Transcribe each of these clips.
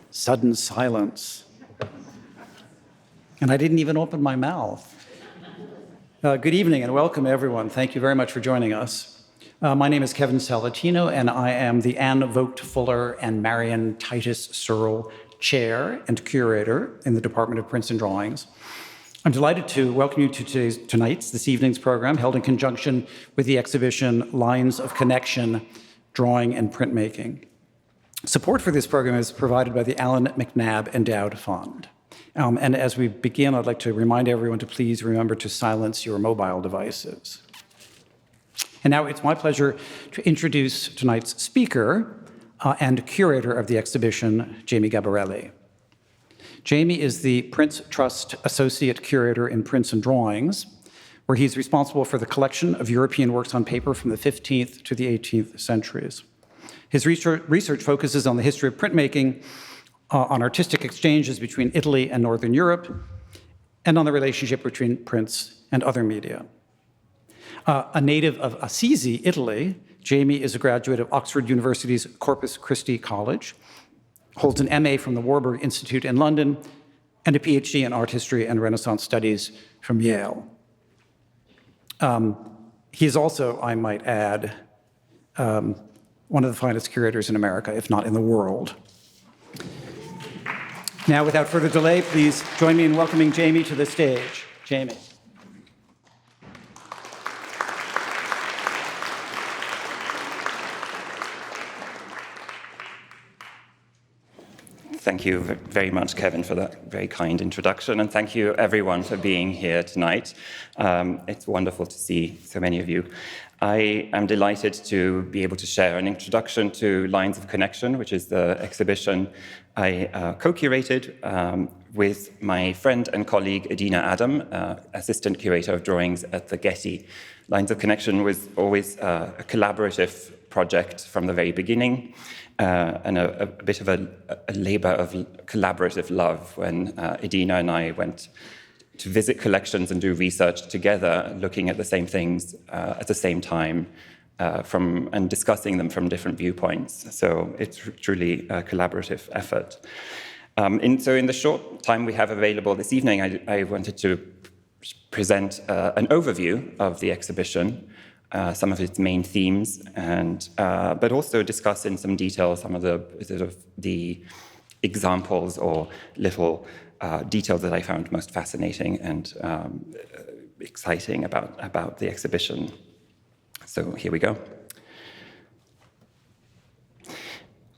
Sudden silence. And I didn't even open my mouth. Good evening and welcome, everyone. Thank you very much for joining us. My name is Kevin Salatino, and I am the Anne Vogt Fuller and Marion Titus Searle Chair and Curator in the Department of Prints and Drawings. I'm delighted to welcome you to this evening's program, held in conjunction with the exhibition Lines of Connection, Drawing and Printmaking. Support for this program is provided by the Allan McNab Endowed Fund. And as we begin, I'd like to remind everyone to please remember to silence your mobile devices. And now it's my pleasure to introduce tonight's speaker and curator of the exhibition, Jamie Gabbarelli. Jamie is the Prints Trust Associate Curator in Prints and Drawings, where he's responsible for the collection of European works on paper from the 15th to the 18th centuries. His research focuses on the history of printmaking, on artistic exchanges between Italy and Northern Europe, and on the relationship between prints and other media. A native of Assisi, Italy, Jamie is a graduate of Oxford University's Corpus Christi College, holds an MA from the Warburg Institute in London, and a PhD in art history and Renaissance studies from Yale. He is also, I might add, one of the finest curators in America, if not in the world. Now, without further delay, please join me in welcoming Jamie to the stage. Jamie. Thank you very much, Kevin, for that very kind introduction, and thank you, everyone, for being here tonight. It's wonderful to see so many of you. I am delighted to be able to share an introduction to Lines of Connection, which is the exhibition I co-curated with my friend and colleague, Adina Adam, Assistant Curator of Drawings at the Getty. Lines of Connection was always a collaborative project from the very beginning, and a bit of a labor of collaborative love when Adina and I went to visit collections and do research together, looking at the same things at the same time, and discussing them from different viewpoints. So it's truly a collaborative effort. So in the short time we have available this evening, I wanted to present an overview of the exhibition, some of its main themes, but also discuss in some detail some of the examples or little details that I found most fascinating and exciting about the exhibition. So here we go.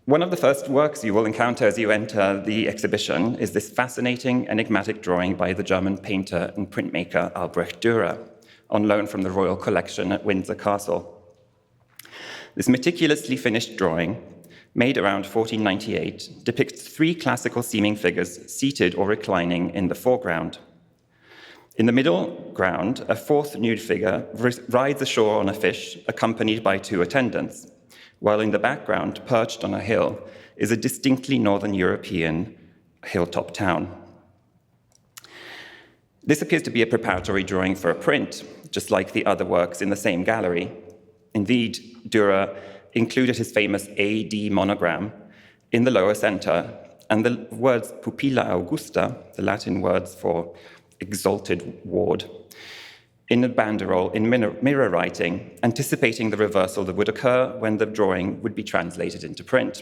One of the first works you will encounter as you enter the exhibition is this fascinating, enigmatic drawing by the German painter and printmaker Albrecht Dürer, on loan from the Royal Collection at Windsor Castle. This meticulously finished drawing, made around 1498, depicts three classical-seeming figures seated or reclining in the foreground. In the middle ground, a fourth nude figure rides ashore on a fish, accompanied by two attendants, while in the background, perched on a hill, is a distinctly Northern European hilltop town. This appears to be a preparatory drawing for a print, just like the other works in the same gallery. Indeed, Dürer included his famous AD monogram in the lower center, and the words pupilla augusta, the Latin words for exalted ward, in a banderole in mirror writing, anticipating the reversal that would occur when the drawing would be translated into print.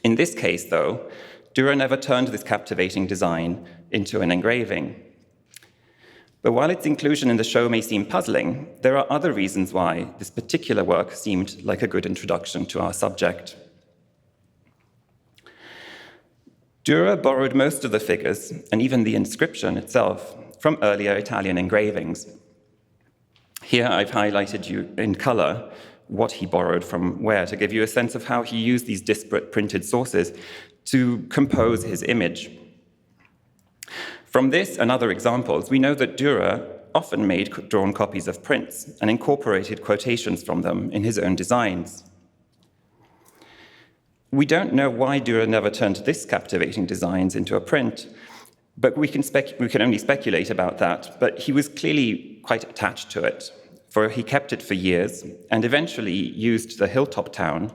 In this case, though, Dürer never turned this captivating design into an engraving. But while its inclusion in the show may seem puzzling, there are other reasons why this particular work seemed like a good introduction to our subject. Dürer borrowed most of the figures, and even the inscription itself, from earlier Italian engravings. Here I've highlighted you in color what he borrowed from where to give you a sense of how he used these disparate printed sources to compose his image. From this and other examples, we know that Dürer often made drawn copies of prints and incorporated quotations from them in his own designs. We don't know why Dürer never turned this captivating designs into a print, but we can only speculate about that. But he was clearly quite attached to it, for he kept it for years and eventually used the hilltop town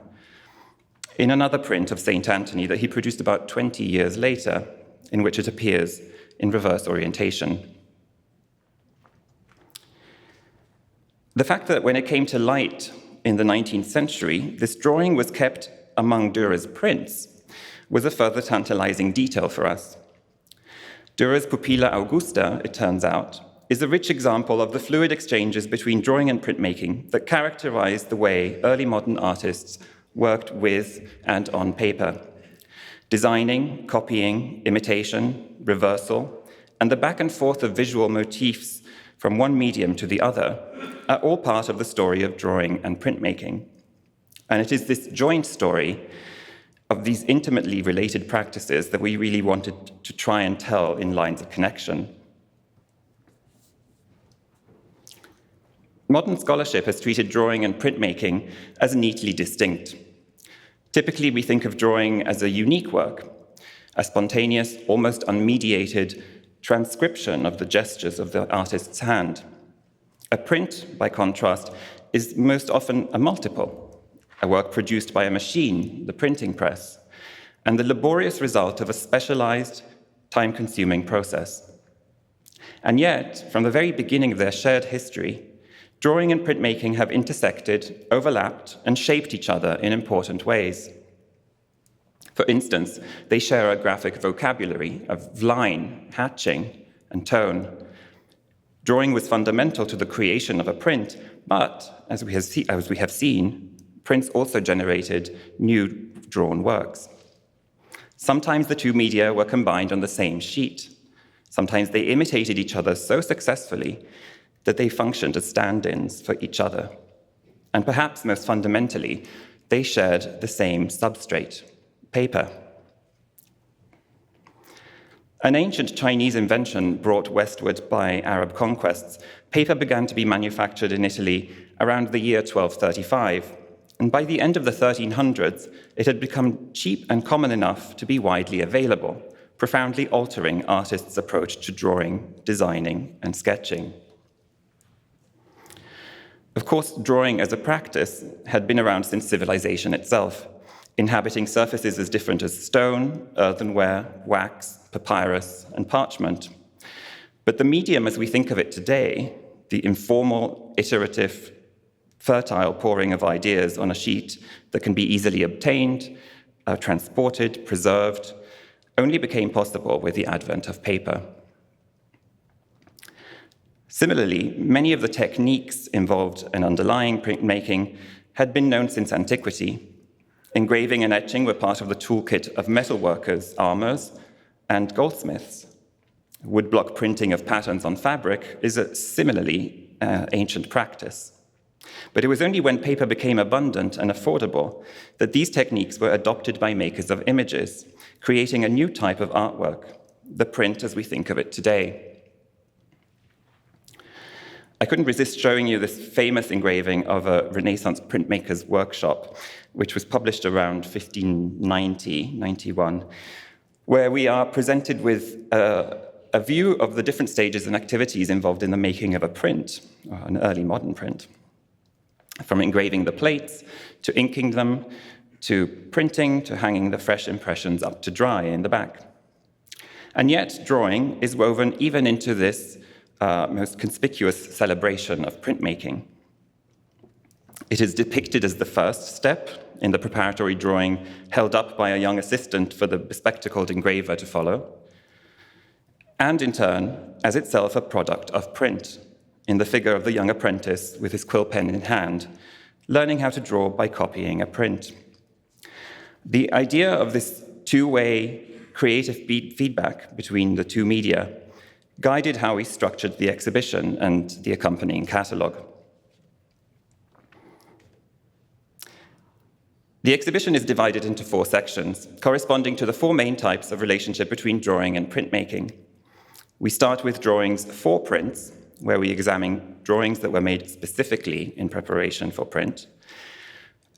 in another print of St. Anthony that he produced about 20 years later, in which it appears in reverse orientation. The fact that when it came to light in the 19th century, this drawing was kept among Dürer's prints was a further tantalizing detail for us. Dürer's Pupilla Augusta, it turns out, is a rich example of the fluid exchanges between drawing and printmaking that characterized the way early modern artists worked with and on paper. Designing, copying, imitation, reversal, and the back and forth of visual motifs from one medium to the other are all part of the story of drawing and printmaking. And it is this joint story of these intimately related practices that we really wanted to try and tell in lines of connection. Modern scholarship has treated drawing and printmaking as neatly distinct. Typically, we think of drawing as a unique work, a spontaneous, almost unmediated transcription of the gestures of the artist's hand. A print, by contrast, is most often a multiple, a work produced by a machine, the printing press, and the laborious result of a specialized, time-consuming process. And yet, from the very beginning of their shared history, drawing and printmaking have intersected, overlapped, and shaped each other in important ways. For instance, they share a graphic vocabulary of line, hatching, and tone. Drawing was fundamental to the creation of a print, but, as we have seen, prints also generated new drawn works. Sometimes the two media were combined on the same sheet. Sometimes they imitated each other so successfully that they functioned as stand-ins for each other. And perhaps most fundamentally, they shared the same substrate, paper. An ancient Chinese invention brought westward by Arab conquests, paper began to be manufactured in Italy around the year 1235. And by the end of the 1300s, it had become cheap and common enough to be widely available, profoundly altering artists' approach to drawing, designing, and sketching. Of course, drawing as a practice had been around since civilization itself, inhabiting surfaces as different as stone, earthenware, wax, papyrus, and parchment. But the medium as we think of it today, the informal, iterative, fertile pouring of ideas on a sheet that can be easily obtained, transported, preserved, only became possible with the advent of paper. Similarly, many of the techniques involved in underlying printmaking had been known since antiquity. Engraving and etching were part of the toolkit of metalworkers, armors, and goldsmiths. Woodblock printing of patterns on fabric is a similarly ancient practice. But it was only when paper became abundant and affordable that these techniques were adopted by makers of images, creating a new type of artwork, the print as we think of it today. I couldn't resist showing you this famous engraving of a Renaissance printmaker's workshop, which was published around 1590-91, where we are presented with a view of the different stages and activities involved in the making of a print, an early modern print. From engraving the plates, to inking them, to printing, to hanging the fresh impressions up to dry in the back. And yet, drawing is woven even into this most conspicuous celebration of printmaking. It is depicted as the first step in the preparatory drawing held up by a young assistant for the bespectacled engraver to follow, and in turn, as itself a product of print, in the figure of the young apprentice with his quill pen in hand, learning how to draw by copying a print. The idea of this two-way creative feedback between the two media guided how we structured the exhibition and the accompanying catalogue. The exhibition is divided into 4 sections, corresponding to the 4 main types of relationship between drawing and printmaking. We start with drawings for prints, where we examine drawings that were made specifically in preparation for print.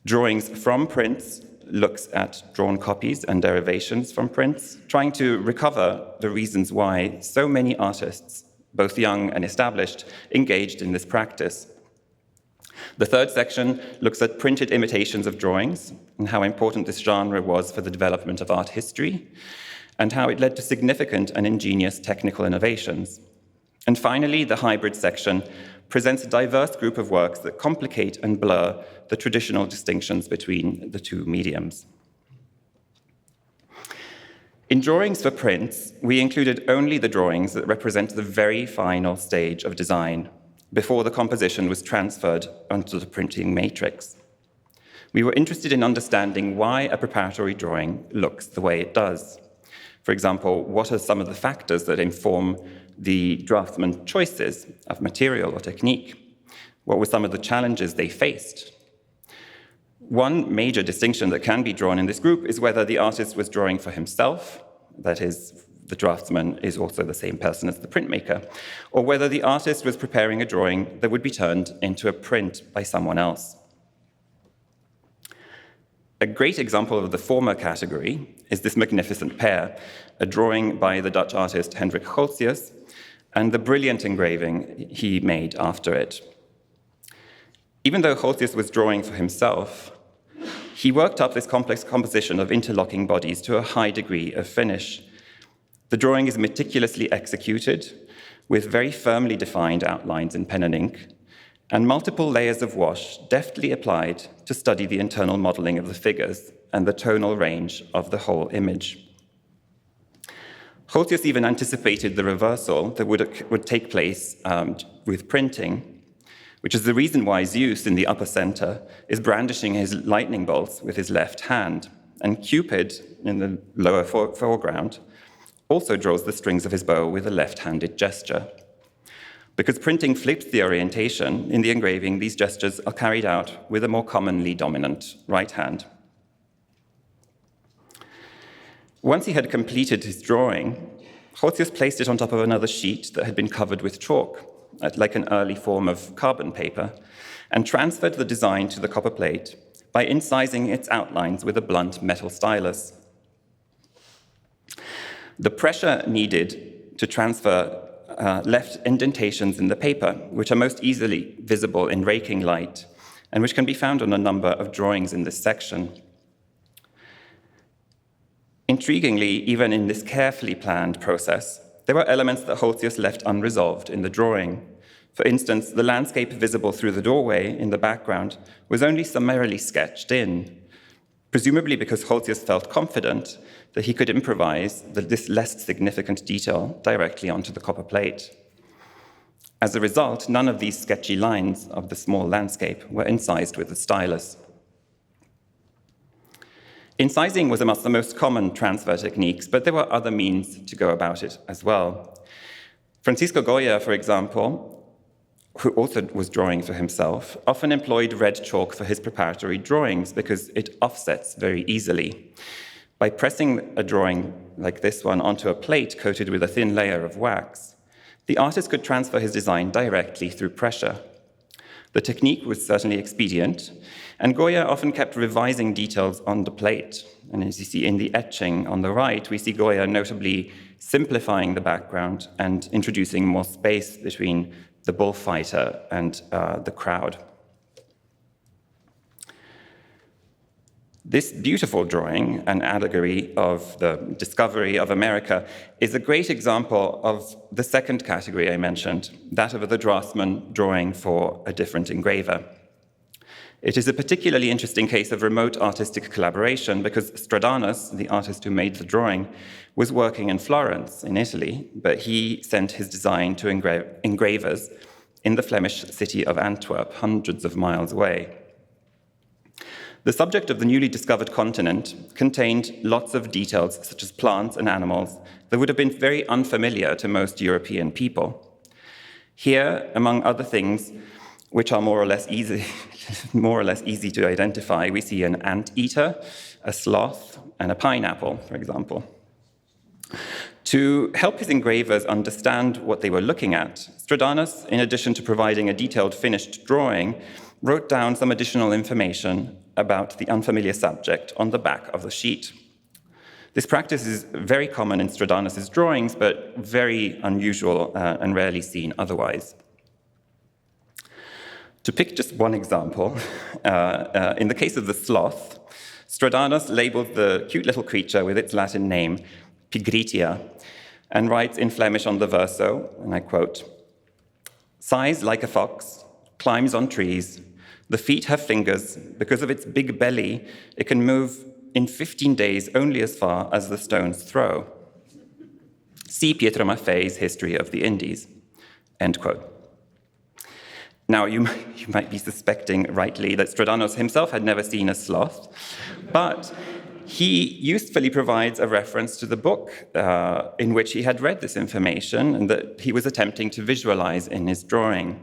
Drawings from prints looks at drawn copies and derivations from prints, trying to recover the reasons why so many artists, both young and established, engaged in this practice. The third section looks at printed imitations of drawings and how important this genre was for the development of art history, and how it led to significant and ingenious technical innovations. And finally, the hybrid section presents a diverse group of works that complicate and blur the traditional distinctions between the two mediums. In drawings for prints, we included only the drawings that represent the very final stage of design, before the composition was transferred onto the printing matrix. We were interested in understanding why a preparatory drawing looks the way it does. For example, what are some of the factors that inform the draftsman's choices of material or technique? What were some of the challenges they faced? One major distinction that can be drawn in this group is whether the artist was drawing for himself, that is, the draftsman is also the same person as the printmaker, or whether the artist was preparing a drawing that would be turned into a print by someone else. A great example of the former category is this magnificent pair, a drawing by the Dutch artist Hendrick Goltzius, and the brilliant engraving he made after it. Even though Goltzius was drawing for himself, he worked up this complex composition of interlocking bodies to a high degree of finish. The drawing is meticulously executed, with very firmly defined outlines in pen and ink, and multiple layers of wash deftly applied to study the internal modeling of the figures and the tonal range of the whole image. Goltzius even anticipated the reversal that would take place with printing, which is the reason why Zeus in the upper center is brandishing his lightning bolts with his left hand, and Cupid in the lower foreground also draws the strings of his bow with a left-handed gesture. Because printing flips the orientation, in the engraving, these gestures are carried out with a more commonly dominant right hand. Once he had completed his drawing, Goltzius placed it on top of another sheet that had been covered with chalk, like an early form of carbon paper, and transferred the design to the copper plate by incising its outlines with a blunt metal stylus. The pressure needed to transfer left indentations in the paper, which are most easily visible in raking light, and which can be found on a number of drawings in this section. Intriguingly, even in this carefully planned process, there were elements that Goltzius left unresolved in the drawing. For instance, the landscape visible through the doorway in the background was only summarily sketched in, presumably because Goltzius felt confident that he could improvise this less significant detail directly onto the copper plate. As a result, none of these sketchy lines of the small landscape were incised with the stylus. Incising was amongst the most common transfer techniques, but there were other means to go about it as well. Francisco Goya, for example, who also was drawing for himself, often employed red chalk for his preparatory drawings because it offsets very easily. By pressing a drawing like this one onto a plate coated with a thin layer of wax, the artist could transfer his design directly through pressure. The technique was certainly expedient, and Goya often kept revising details on the plate. And as you see in the etching on the right, we see Goya notably simplifying the background and introducing more space between the bullfighter and the crowd. This beautiful drawing, an allegory of the discovery of America, is a great example of the second category I mentioned, that of the draftsman drawing for a different engraver. It is a particularly interesting case of remote artistic collaboration because Stradanus, the artist who made the drawing, was working in Florence, in Italy, but he sent his design to engravers in the Flemish city of Antwerp, hundreds of miles away. The subject of the newly discovered continent contained lots of details, such as plants and animals, that would have been very unfamiliar to most European people. Here, among other things, which are more or less easy to identify, we see an anteater, a sloth, and a pineapple, for example. To help his engravers understand what they were looking at, Stradanus, in addition to providing a detailed finished drawing, wrote down some additional information about the unfamiliar subject on the back of the sheet. This practice is very common in Stradanus' drawings, but very unusual and rarely seen otherwise. To pick just one example, in the case of the sloth, Stradamus labeled the cute little creature with its Latin name, Pigritia, and writes in Flemish on the verso, and I quote, "Sighs like a fox, climbs on trees, the feet have fingers, because of its big belly, it can move in 15 days only as far as the stone's throw. See Pietro Maffei's History of the Indies," end quote. Now, you might be suspecting rightly that Stradamus himself had never seen a sloth, but he usefully provides a reference to the book in which he had read this information and that he was attempting to visualize in his drawing.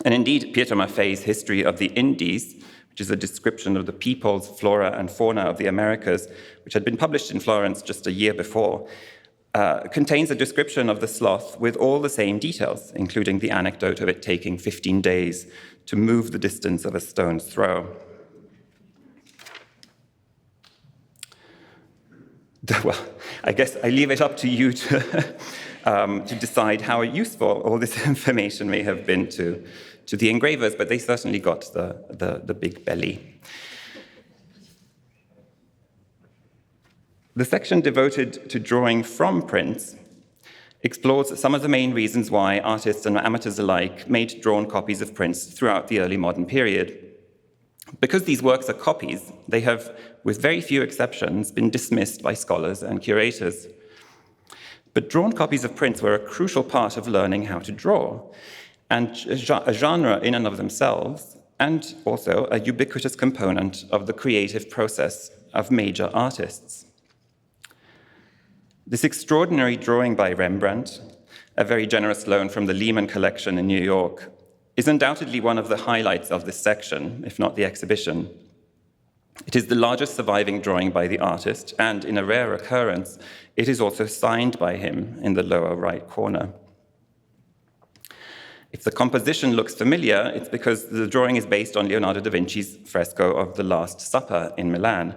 And indeed, Pietro Maffei's History of the Indies, which is a description of the peoples, flora, and fauna of the Americas, which had been published in Florence just a year before, contains a description of the sloth with all the same details, including the anecdote of it taking 15 days to move the distance of a stone's throw. Well, I guess I leave it up to you to decide how useful all this information may have been to the engravers, but they certainly got the big belly. The section devoted to drawing from prints explores some of the main reasons why artists and amateurs alike made drawn copies of prints throughout the early modern period. Because these works are copies, they have, with very few exceptions, been dismissed by scholars and curators. But drawn copies of prints were a crucial part of learning how to draw, and a genre in and of themselves, and also a ubiquitous component of the creative process of major artists. This extraordinary drawing by Rembrandt, a very generous loan from the Lehman collection in New York, is undoubtedly one of the highlights of this section, if not the exhibition. It is the largest surviving drawing by the artist, and in a rare occurrence, it is also signed by him in the lower right corner. If the composition looks familiar, it's because the drawing is based on Leonardo da Vinci's fresco of The Last Supper in Milan,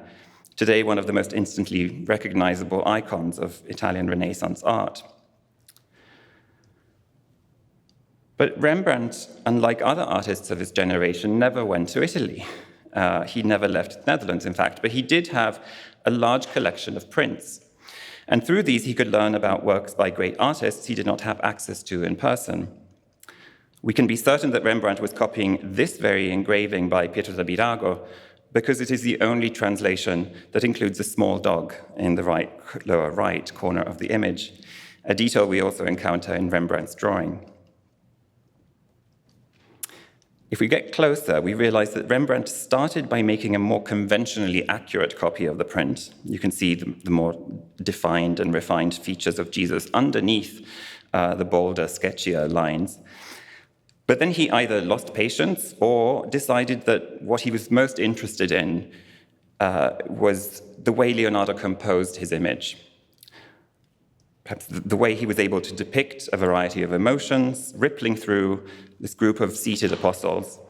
today one of the most instantly recognizable icons of Italian Renaissance art. But Rembrandt, unlike other artists of his generation, never went to Italy. He never left the Netherlands, in fact, but he did have a large collection of prints. And through these, he could learn about works by great artists he did not have access to in person. We can be certain that Rembrandt was copying this very engraving by Pietro da Birago because it is the only translation that includes a small dog in the lower right corner of the image, a detail we also encounter in Rembrandt's drawing. If we get closer, we realize that Rembrandt started by making a more conventionally accurate copy of the print. You can see the more defined and refined features of Jesus underneath the bolder, sketchier lines. But then he either lost patience or decided that what he was most interested in was the way Leonardo composed his image. Perhaps the way he was able to depict a variety of emotions rippling through this group of seated apostles.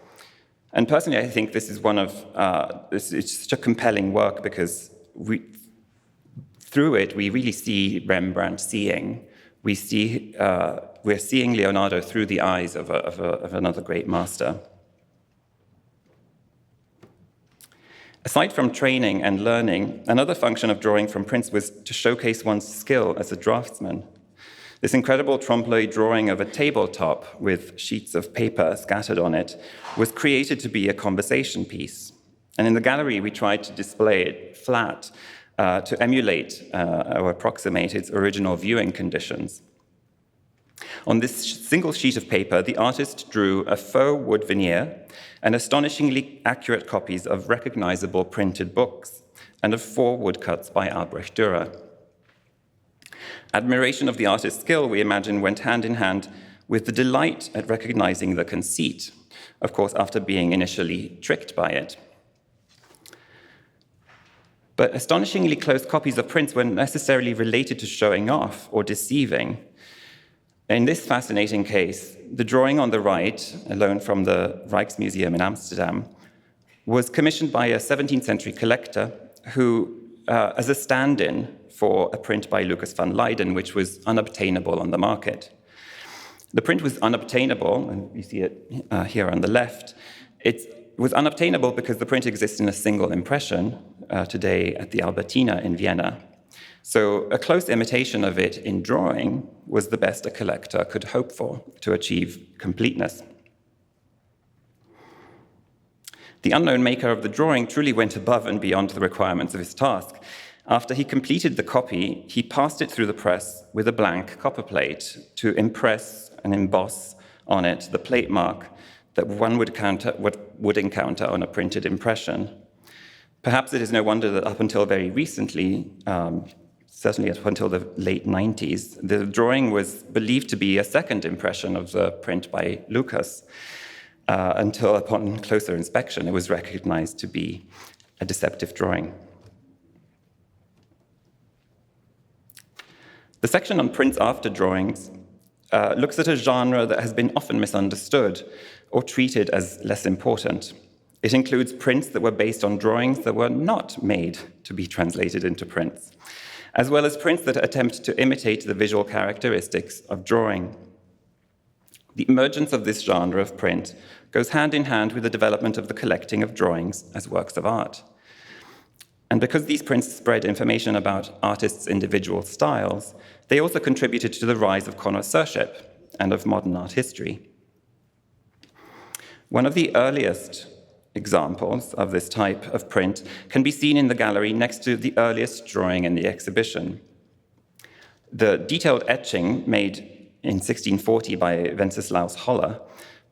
And personally, I think this is it's such a compelling work because through it, we really see Rembrandt seeing. We're seeing Leonardo through the eyes of another great master. Aside from training and learning, another function of drawing from prints was to showcase one's skill as a draftsman. This incredible trompe-l'oeil drawing of a tabletop with sheets of paper scattered on it was created to be a conversation piece. And in the gallery, we tried to display it flat to emulate or approximate its original viewing conditions. On this single sheet of paper, the artist drew a faux wood veneer and astonishingly accurate copies of recognizable printed books and of 4 woodcuts by Albrecht Dürer. Admiration of the artist's skill, we imagine, went hand in hand with the delight at recognizing the conceit, of course, after being initially tricked by it. But astonishingly close copies of prints weren't necessarily related to showing off or deceiving. In this fascinating case, the drawing on the right, a loan from the Rijksmuseum in Amsterdam, was commissioned by a 17th century collector who, as a stand-in for a print by Lucas van Leyden, which was unobtainable on the market. The print was unobtainable, and you see it here on the left. It was unobtainable because the print exists in a single impression today at the Albertina in Vienna. So a close imitation of it in drawing was the best a collector could hope for to achieve completeness. The unknown maker of the drawing truly went above and beyond the requirements of his task. After he completed the copy, he passed it through the press with a blank copper plate to impress and emboss on it the plate mark that one would encounter on a printed impression. Perhaps it is no wonder that up until very recently, certainly up until the late 90s, the drawing was believed to be a second impression of the print by Lucas, until upon closer inspection, it was recognized to be a deceptive drawing. The section on prints after drawings looks at a genre that has been often misunderstood or treated as less important. It includes prints that were based on drawings that were not made to be translated into prints, as well as prints that attempt to imitate the visual characteristics of drawing. The emergence of this genre of print goes hand in hand with the development of the collecting of drawings as works of art. And because these prints spread information about artists' individual styles, they also contributed to the rise of connoisseurship and of modern art history. One of the earliest examples of this type of print can be seen in the gallery next to the earliest drawing in the exhibition. The detailed etching made in 1640 by Wenceslaus Holler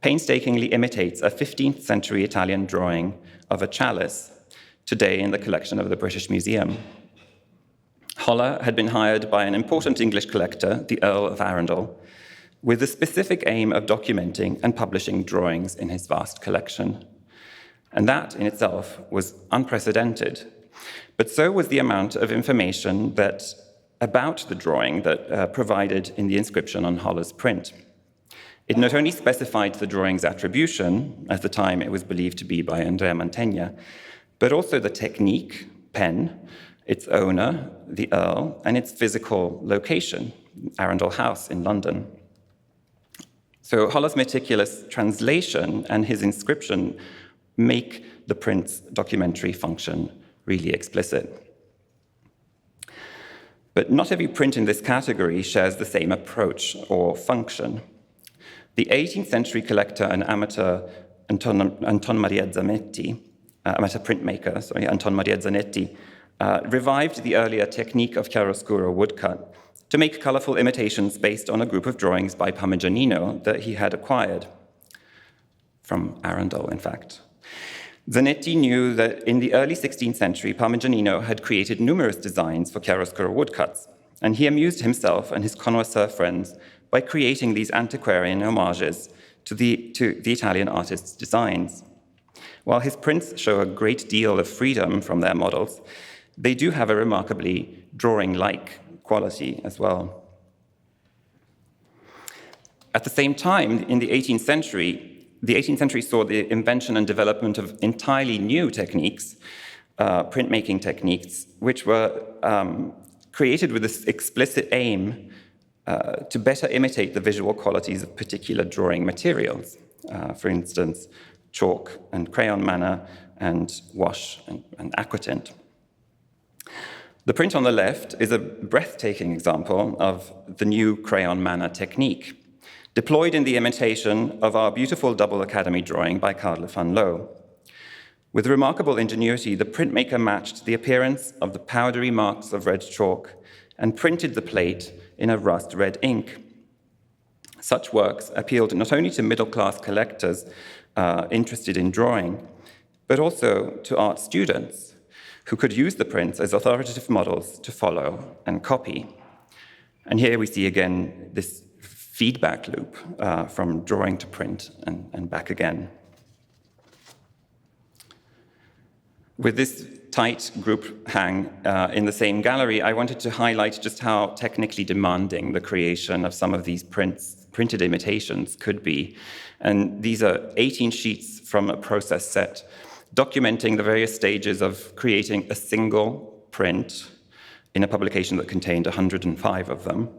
painstakingly imitates a 15th century Italian drawing of a chalice, today in the collection of the British Museum. Holler had been hired by an important English collector, the Earl of Arundel, with the specific aim of documenting and publishing drawings in his vast collection. And that in itself was unprecedented. But so was the amount of information about the drawing that provided in the inscription on Holler's print. It not only specified the drawing's attribution, at the time it was believed to be by Andrea Mantegna, but also the technique, pen, its owner, the Earl, and its physical location, Arundel House in London. So Holler's meticulous translation and his inscription make the print's documentary function really explicit. But not every print in this category shares the same approach or function. The 18th century collector and amateur Anton Maria Zanetti, amateur printmaker, Anton Maria Zanetti, revived the earlier technique of chiaroscuro woodcut to make colorful imitations based on a group of drawings by Parmigianino that he had acquired from Arundel, in fact. Zanetti knew that in the early 16th century, Parmigianino had created numerous designs for chiaroscuro woodcuts, and he amused himself and his connoisseur friends by creating these antiquarian homages to the Italian artist's designs. While his prints show a great deal of freedom from their models, they do have a remarkably drawing-like quality as well. At the same time, in the 18th century saw the invention and development of entirely new techniques, printmaking techniques, which were created with this explicit aim to better imitate the visual qualities of particular drawing materials. For instance, chalk and crayon manner, and wash and aquatint. The print on the left is a breathtaking example of the new crayon manner technique, deployed in the imitation of our beautiful double academy drawing by Carle van Loo. With remarkable ingenuity, the printmaker matched the appearance of the powdery marks of red chalk and printed the plate in a rust red ink. Such works appealed not only to middle-class collectors interested in drawing, but also to art students who could use the prints as authoritative models to follow and copy. And here we see again this feedback loop from drawing to print and back again. With this tight group hang in the same gallery, I wanted to highlight just how technically demanding the creation of some of these printed imitations could be. And these are 18 sheets from a process set, documenting the various stages of creating a single print in a publication that contained 105 of them.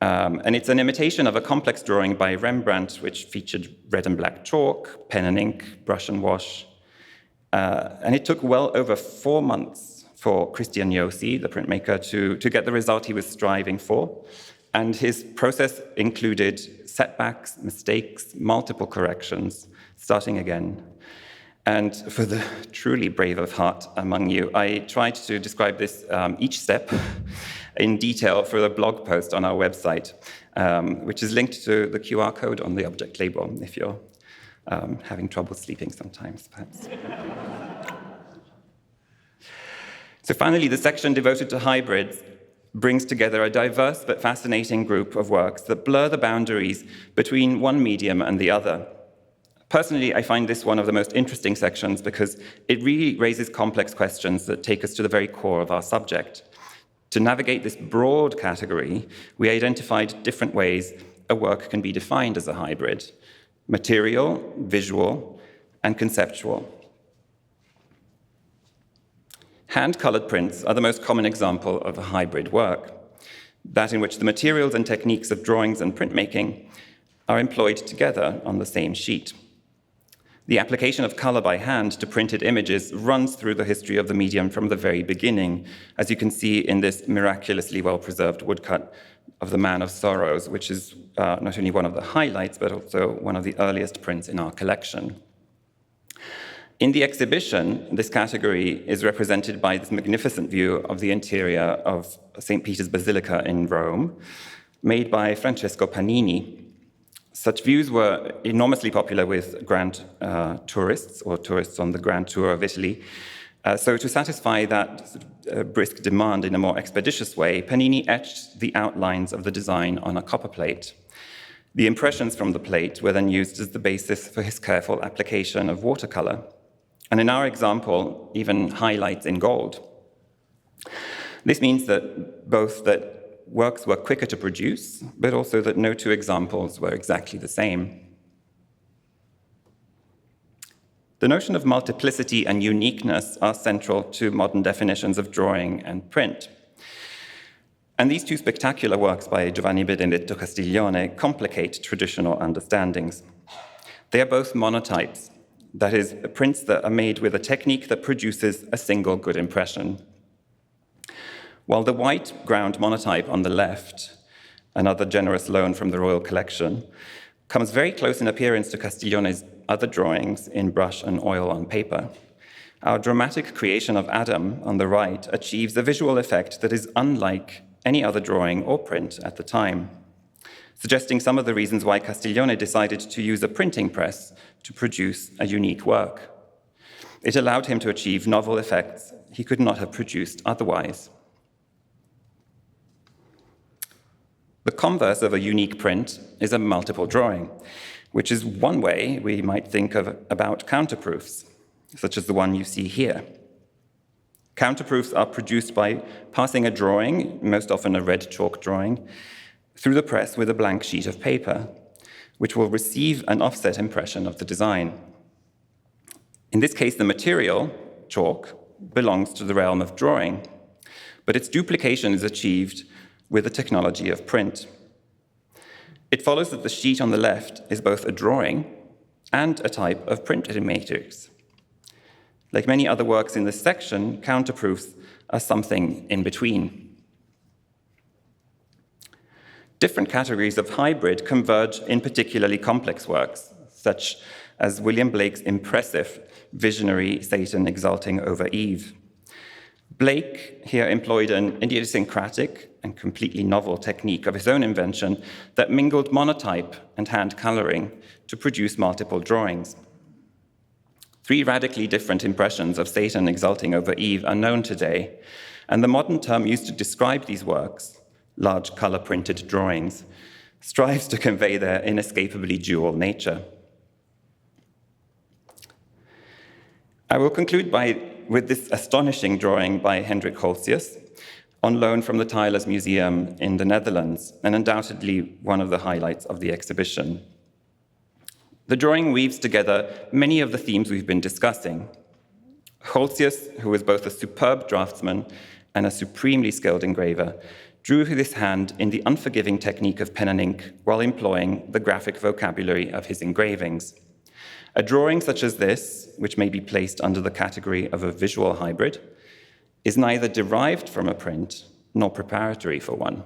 And it's an imitation of a complex drawing by Rembrandt, which featured red and black chalk, pen and ink, brush and wash. And it took well over 4 months for Christian Josi, the printmaker, to get the result he was striving for. And his process included setbacks, mistakes, multiple corrections, starting again. And for the truly brave of heart among you, I tried to describe this each step in detail for a blog post on our website, which is linked to the QR code on the object label if you're having trouble sleeping sometimes, perhaps. So finally, the section devoted to hybrids brings together a diverse but fascinating group of works that blur the boundaries between one medium and the other. Personally, I find this one of the most interesting sections because it really raises complex questions that take us to the very core of our subject. To navigate this broad category, we identified different ways a work can be defined as a hybrid: material, visual, and conceptual. Hand-colored prints are the most common example of a hybrid work, that in which the materials and techniques of drawings and printmaking are employed together on the same sheet. The application of color by hand to printed images runs through the history of the medium from the very beginning, as you can see in this miraculously well-preserved woodcut of the Man of Sorrows, which is not only one of the highlights, but also one of the earliest prints in our collection. In the exhibition, this category is represented by this magnificent view of the interior of St. Peter's Basilica in Rome, made by Francesco Panini. Such views were enormously popular with grand tourists, or tourists on the grand tour of Italy. So to satisfy that brisk demand in a more expeditious way, Panini etched the outlines of the design on a copper plate. The impressions from the plate were then used as the basis for his careful application of watercolor, and in our example, even highlights in gold. This means that both that works were quicker to produce, but also that no two examples were exactly the same. The notion of multiplicity and uniqueness are central to modern definitions of drawing and print. And these two spectacular works by Giovanni Benedetto Castiglione complicate traditional understandings. They are both monotypes, that is, prints that are made with a technique that produces a single good impression. While the white ground monotype on the left, another generous loan from the Royal Collection, comes very close in appearance to Castiglione's other drawings in brush and oil on paper, our dramatic creation of Adam on the right achieves a visual effect that is unlike any other drawing or print at the time, suggesting some of the reasons why Castiglione decided to use a printing press to produce a unique work. It allowed him to achieve novel effects he could not have produced otherwise. The converse of a unique print is a multiple drawing, which is one way we might think about counterproofs, such as the one you see here. Counterproofs are produced by passing a drawing, most often a red chalk drawing, through the press with a blank sheet of paper, which will receive an offset impression of the design. In this case, the material, chalk, belongs to the realm of drawing, but its duplication is achieved with the technology of print. It follows that the sheet on the left is both a drawing and a type of printed matrix. Like many other works in this section, counterproofs are something in between. Different categories of hybrid converge in particularly complex works, such as William Blake's impressive visionary Satan exulting over Eve. Blake here employed an idiosyncratic and completely novel technique of his own invention that mingled monotype and hand coloring to produce multiple drawings. 3 radically different impressions of Satan exulting over Eve are known today, and the modern term used to describe these works, large color-printed drawings, strives to convey their inescapably dual nature. I will conclude with this astonishing drawing by Hendrick Goltzius, on loan from the Tylers Museum in the Netherlands, and undoubtedly one of the highlights of the exhibition. The drawing weaves together many of the themes we've been discussing. Goltzius, who was both a superb draftsman and a supremely skilled engraver, drew his hand in the unforgiving technique of pen and ink while employing the graphic vocabulary of his engravings. A drawing such as this, which may be placed under the category of a visual hybrid, is neither derived from a print nor preparatory for one.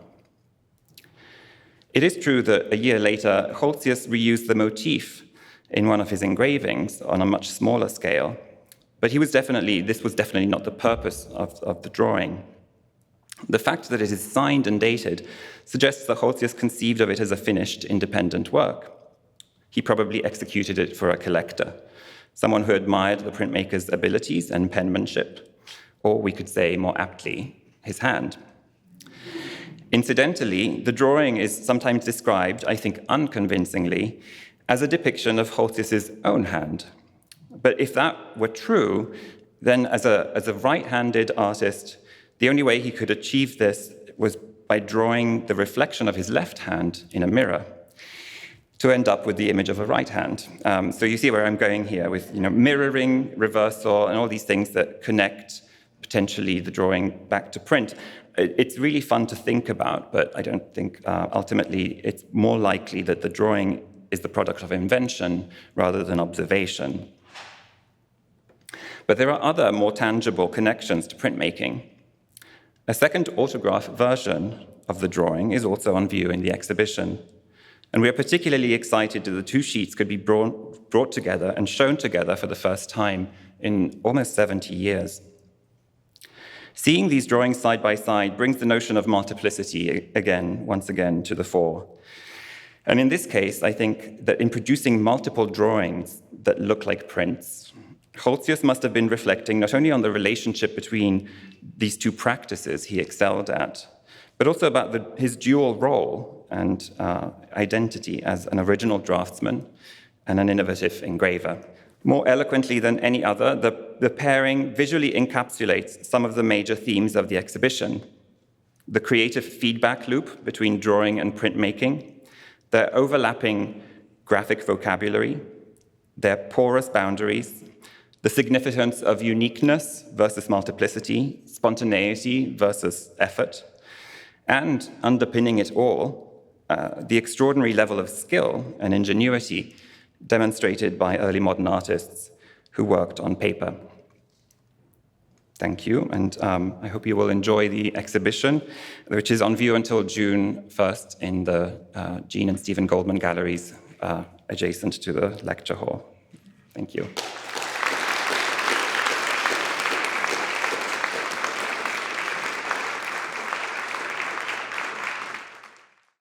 It is true that a year later, Goltzius reused the motif in one of his engravings on a much smaller scale, but this was definitely not the purpose of the drawing. The fact that it is signed and dated suggests that Goltzius conceived of it as a finished, independent work. He probably executed it for a collector, someone who admired the printmaker's abilities and penmanship, or we could say more aptly, his hand. Incidentally, the drawing is sometimes described, I think unconvincingly, as a depiction of Goltzius's own hand. But if that were true, then as a right-handed artist, the only way he could achieve this was by drawing the reflection of his left hand in a mirror to end up with the image of a right hand. So you see where I'm going here with mirroring, reversal, and all these things that connect potentially the drawing back to print. It's really fun to think about, but I don't think ultimately it's more likely that the drawing is the product of invention rather than observation. But there are other more tangible connections to printmaking. A second autograph version of the drawing is also on view in the exhibition. And we are particularly excited that the two sheets could be brought together and shown together for the first time in almost 70 years. Seeing these drawings side by side brings the notion of multiplicity once again to the fore. And in this case, I think that in producing multiple drawings that look like prints, Goltzius must have been reflecting not only on the relationship between these two practices he excelled at, but also about his dual role and identity as an original draftsman and an innovative engraver. More eloquently than any other, the pairing visually encapsulates some of the major themes of the exhibition: the creative feedback loop between drawing and printmaking, their overlapping graphic vocabulary, their porous boundaries, the significance of uniqueness versus multiplicity, spontaneity versus effort, and underpinning it all, the extraordinary level of skill and ingenuity demonstrated by early modern artists who worked on paper. Thank you, and I hope you will enjoy the exhibition, which is on view until June 1st in the Jean and Stephen Goldman galleries adjacent to the lecture hall. Thank you.